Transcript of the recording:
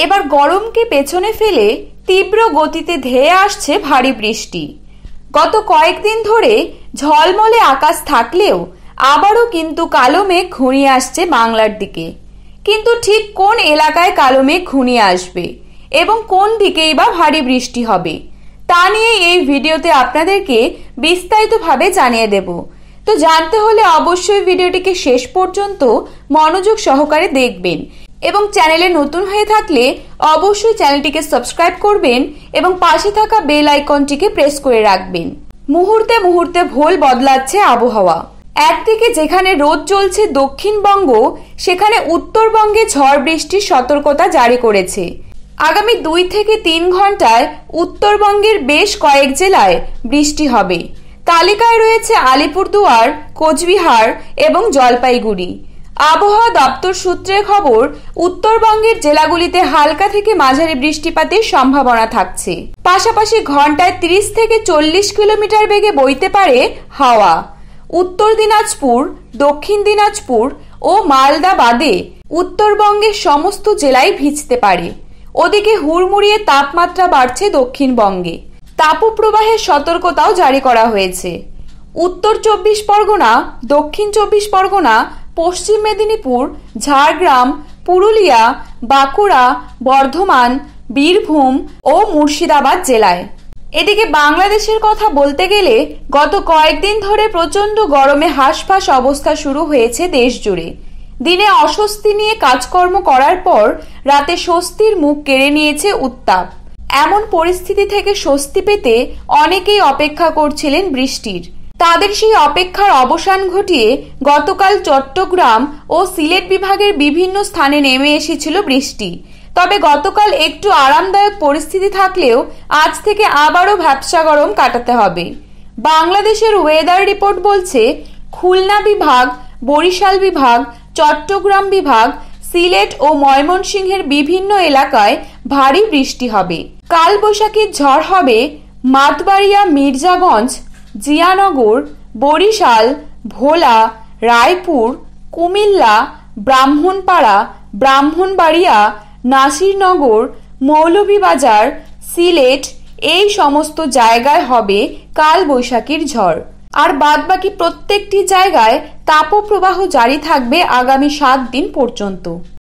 এবার গরমকে পেছনে ফেলে তীব্র গতিতে ধেয়ে আসছে ভারী বৃষ্টি। গত কয়েকদিন ধরে ঝলমলে আকাশ থাকলেও আবারও কিন্তু কালো মেঘ ঘনিয়ে আসছে বাংলার দিকে। কিন্তু ঠিক কোন এলাকায় কালো মেঘ ঘনিয়ে আসবে এবং কোন দিকেই বা ভারী বৃষ্টি হবে তা নিয়ে এই ভিডিওতে আপনাদেরকে বিস্তারিতভাবে জানিয়ে দেব। তো জানতে হলে অবশ্যই ভিডিওটিকে শেষ পর্যন্ত মনোযোগ সহকারে দেখবেন এবং চ্যানেলে নতুন হয়ে থাকলে অবশ্যই চ্যানেলটিকে সাবস্ক্রাইব করবেন এবং পাশে থাকা বেল আইকনটিকে প্রেস করে রাখবেন। মুহূর্তে মুহূর্তে ভোল বদলাচ্ছে আবহাওয়া। একদিকে যেখানে রোদ চলছে দক্ষিণবঙ্গ, সেখানে উত্তরবঙ্গে ঝড় বৃষ্টির সতর্কতা জারি করেছে। আগামী 2 থেকে 3 ঘন্টায় উত্তরবঙ্গের বেশ কয়েক জেলায় বৃষ্টি হবে। তালিকায় রয়েছে আলিপুরদুয়ার, কোচবিহার এবং জলপাইগুড়ি। আবহাওয়া দপ্তর সূত্রের খবর, উত্তরবঙ্গের জেলাগুলিতে হালকা থেকে মাঝারি বৃষ্টিপাতের সম্ভাবনা থাকছে। পাশাপাশি ঘন্টায় 30 থেকে 40 কিলোমিটার বেগে বইতে পারে হাওয়া। উত্তর দিনাজপুর, দক্ষিণ দিনাজপুর ও মালদা বাদে উত্তরবঙ্গের সমস্ত জেলায় ভিজতে পারে। ওদিকে হুড়মুড়িয়ে তাপমাত্রা বাড়ছে দক্ষিণবঙ্গে। তাপপ্রবাহের সতর্কতাও জারি করা হয়েছে। উত্তর 24 পরগনা, দক্ষিণ 24 পরগনা, পশ্চিম মেদিনীপুর, ঝাড়গ্রাম, পুরুলিয়া, বাঁকুড়া, বর্ধমান, বীরভূম ও মুর্শিদাবাদ জেলায়। এদিকে বাংলাদেশের কথা বলতে গেলে গত কয়েকদিন ধরে প্রচন্ড গরমে হাঁসফাঁস অবস্থা শুরু হয়েছে দেশ জুড়ে। দিনে অস্বস্তি নিয়ে কাজকর্ম করার পর রাতে স্বস্তির মুখ কেড়ে নিয়েছে উত্তাপ। এমন পরিস্থিতি থেকে স্বস্তি পেতে অনেকেই অপেক্ষা করছিলেন বৃষ্টির। তাদের সেই অপেক্ষার অবসান ঘটিয়ে গতকাল চট্টগ্রাম ও সিলেট বিভাগের বিভিন্ন স্থানে নেমে এসেছিল বৃষ্টি। তবে গতকাল একটু আরামদায়ক পরিস্থিতি থাকলেও আজ থেকে আবারও ভ্যাপসা গরম কাটাতে হবে। বাংলাদেশের ওয়েদার রিপোর্ট বলছে, খুলনা বিভাগ, বরিশাল বিভাগ, চট্টগ্রাম বিভাগ, সিলেট ও ময়মনসিংহের বিভিন্ন এলাকায় ভারী বৃষ্টি হবে। কাল বৈশাখীর ঝড় হবে মাতবাড়িয়া, মির্জাগঞ্জ, জিয়ানগর, বরিশাল, ভোলা, রায়পুর, কুমিল্লা, ব্রাহ্মণপাড়া, ব্রাহ্মণবাড়িয়া, নাসিরনগর, মৌলভীবাজার, সিলেট এই সমস্ত জায়গায় হবে কাল বৈশাখীর ঝড়। আর বাদবাকি প্রত্যেকটি জায়গায় তাপপ্রবাহ জারি থাকবে আগামী 7 দিন পর্যন্ত।